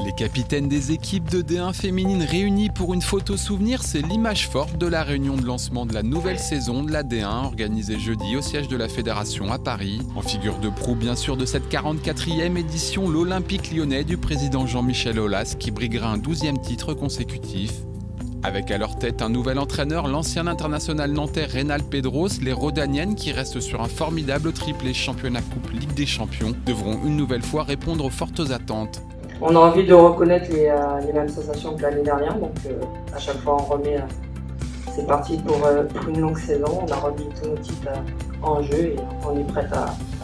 Les capitaines des équipes de D1 féminines réunies pour une photo souvenir, c'est l'image forte de la réunion de lancement de la nouvelle saison de la D1 organisée jeudi au siège de la Fédération à Paris. En figure de proue bien sûr de cette 44e édition, l'Olympique lyonnais du président Jean-Michel Aulas qui briguera un 12e titre consécutif. Avec à leur tête un nouvel entraîneur, l'ancien international nantais Reynald Pedros, les Rodaniennes qui restent sur un formidable triplé championnat coupe Ligue des Champions devront une nouvelle fois répondre aux fortes attentes. On a envie de reconnaître les mêmes sensations que l'année dernière, donc à chaque fois on remet, c'est parti pour une longue saison, on a remis tous nos titres en jeu et on est prêt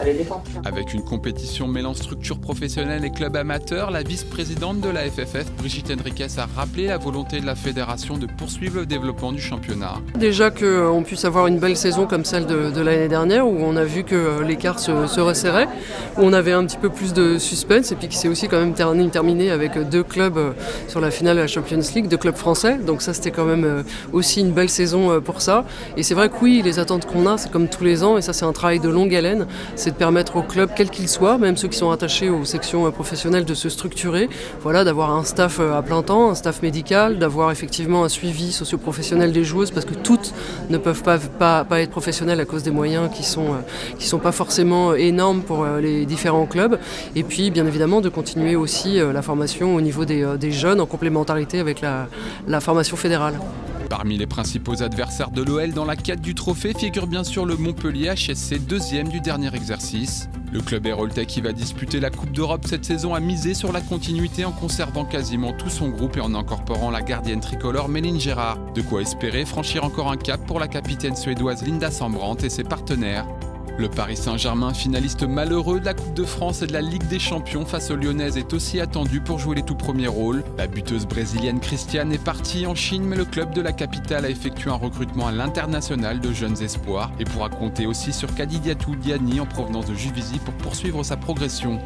à les défendre. Avec une compétition mêlant structure professionnelle et club amateur, la vice-présidente de la FFF, Brigitte Henriquez, a rappelé la volonté de la fédération de poursuivre le développement du championnat. Déjà qu'on puisse avoir une belle saison comme celle de l'année dernière, où on a vu que l'écart se resserrait, où on avait un petit peu plus de suspense, et puis qui s'est aussi quand même terminé avec 2 clubs sur la finale de la Champions League, 2 clubs français, donc ça c'était quand même aussi une belle saison pour ça. Et c'est vrai que oui, les attentes qu'on a, c'est comme tous les ans, et ça c'est un travail de longue haleine, c'est de permettre aux clubs, quels qu'ils soient, même ceux qui sont attachés aux sections professionnelles, de se structurer, voilà, d'avoir un staff à plein temps, un staff médical, d'avoir effectivement un suivi socio-professionnel des joueuses, parce que toutes ne peuvent pas être professionnelles à cause des moyens qui sont pas forcément énormes pour les différents clubs, et puis bien évidemment de continuer aussi la formation au niveau des jeunes en complémentarité avec la formation fédérale. Parmi les principaux adversaires de l'OL dans la quête du trophée figure bien sûr le Montpellier HSC, deuxième du dernier exercice. Le club héroltais qui va disputer la Coupe d'Europe cette saison a misé sur la continuité en conservant quasiment tout son groupe et en incorporant la gardienne tricolore Méline Gérard. De quoi espérer franchir encore un cap pour la capitaine suédoise Linda Sambrandt et ses partenaires. Le Paris Saint-Germain, finaliste malheureux de la Coupe de France et de la Ligue des Champions face aux Lyonnaises, est aussi attendu pour jouer les tout premiers rôles. La buteuse brésilienne Christiane est partie en Chine, mais le club de la capitale a effectué un recrutement à l'international de jeunes espoirs et pourra compter aussi sur Kadidiatou Diani en provenance de Juvisy pour poursuivre sa progression.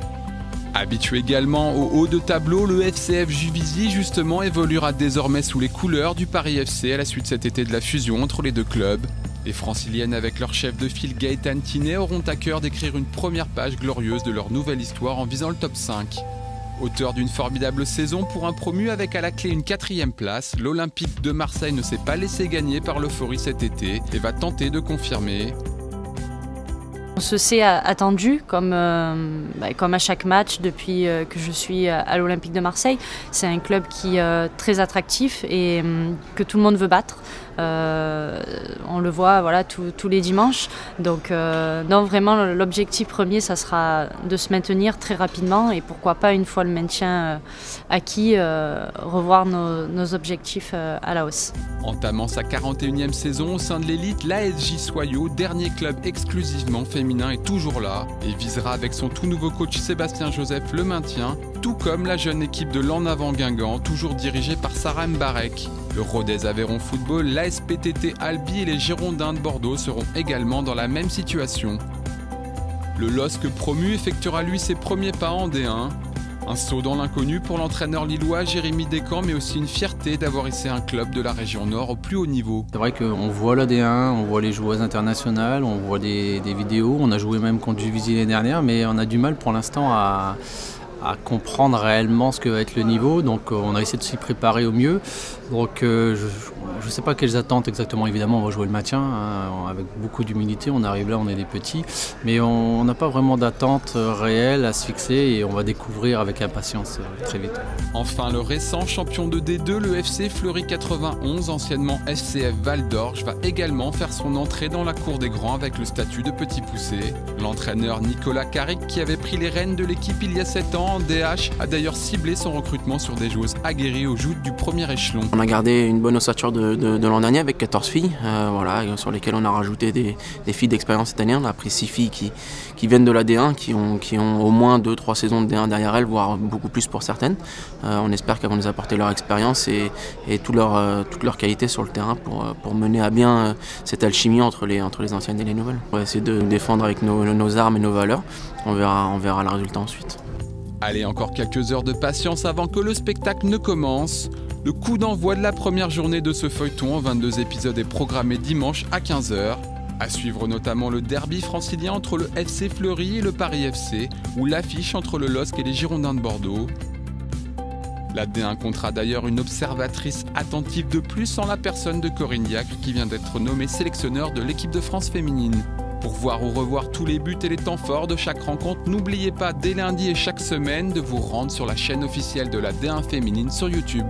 Habitué également au haut de tableau, le FCF Juvisy justement évoluera désormais sous les couleurs du Paris FC à la suite cet été de la fusion entre les deux clubs. Les franciliennes avec leur chef de file Gaëtan Tinet auront à cœur d'écrire une première page glorieuse de leur nouvelle histoire en visant le top 5. Auteur d'une formidable saison pour un promu avec à la clé une 4e place, l'Olympique de Marseille ne s'est pas laissé gagner par l'euphorie cet été et va tenter de confirmer. On se sait attendu comme à chaque match depuis que je suis à l'Olympique de Marseille. C'est un club qui est très attractif et que tout le monde veut battre. On le voit voilà, tous les dimanches. Donc non, vraiment l'objectif premier, ça sera de se maintenir très rapidement et pourquoi pas une fois le maintien acquis, revoir nos objectifs à la hausse. Entamant sa 41e saison au sein de l'élite, l'ASJ Soyaux, dernier club exclusivement féminin, est toujours là et visera avec son tout nouveau coach Sébastien Joseph le maintien, tout comme la jeune équipe de l'En Avant Guingamp, toujours dirigée par Sarah Mbarek. Le Rodez Aveyron Football, l'ASPTT Albi et les Girondins de Bordeaux seront également dans la même situation. Le LOSC promu effectuera lui ses premiers pas en D1. Un saut dans l'inconnu pour l'entraîneur lillois Jérémy Descamps, mais aussi une fierté d'avoir hissé un club de la région Nord au plus haut niveau. C'est vrai qu'on voit la D1, on voit les joueuses internationales, on voit des vidéos, on a joué même contre Juvisy l'année dernière, mais on a du mal pour l'instant à comprendre réellement ce que va être le niveau, donc on a essayé de s'y préparer au mieux. Donc je ne sais pas quelles attentes exactement, évidemment on va jouer le maintien avec beaucoup d'humilité, on arrive là, on est des petits, mais on n'a pas vraiment d'attente réelle à se fixer et on va découvrir avec impatience très vite. Enfin, le récent champion de D2, le FC Fleury 91, anciennement SCF Val d'Orge, va également faire son entrée dans la cour des grands avec le statut de petit poussé. L'entraîneur Nicolas Carrick, qui avait pris les rênes de l'équipe il y a 7 ans en DH, a d'ailleurs ciblé son recrutement sur des joueuses aguerries aux joutes du premier échelon. On a gardé une bonne ossature de l'an dernier avec 14 filles, voilà, sur lesquelles on a rajouté des filles d'expérience cette année. On a pris 6 filles qui viennent de la D1, qui ont au moins 2-3 saisons de D1 derrière elles, voire beaucoup plus pour certaines. On espère qu'elles vont nous apporter leur expérience et toute leur qualité sur le terrain pour mener à bien cette alchimie entre les anciennes et les nouvelles. On va essayer de nous défendre avec nos armes et nos valeurs. On verra le résultat ensuite. Allez, encore quelques heures de patience avant que le spectacle ne commence. Le coup d'envoi de la première journée de ce feuilleton en 22 épisodes est programmé dimanche à 15 h. À suivre notamment le derby francilien entre le FC Fleury et le Paris FC, ou l'affiche entre le LOSC et les Girondins de Bordeaux. La D1 comptera d'ailleurs une observatrice attentive de plus en la personne de Corinne Diacre qui vient d'être nommée sélectionneur de l'équipe de France féminine. Pour voir ou revoir tous les buts et les temps forts de chaque rencontre, n'oubliez pas dès lundi et chaque semaine de vous rendre sur la chaîne officielle de la D1 féminine sur YouTube.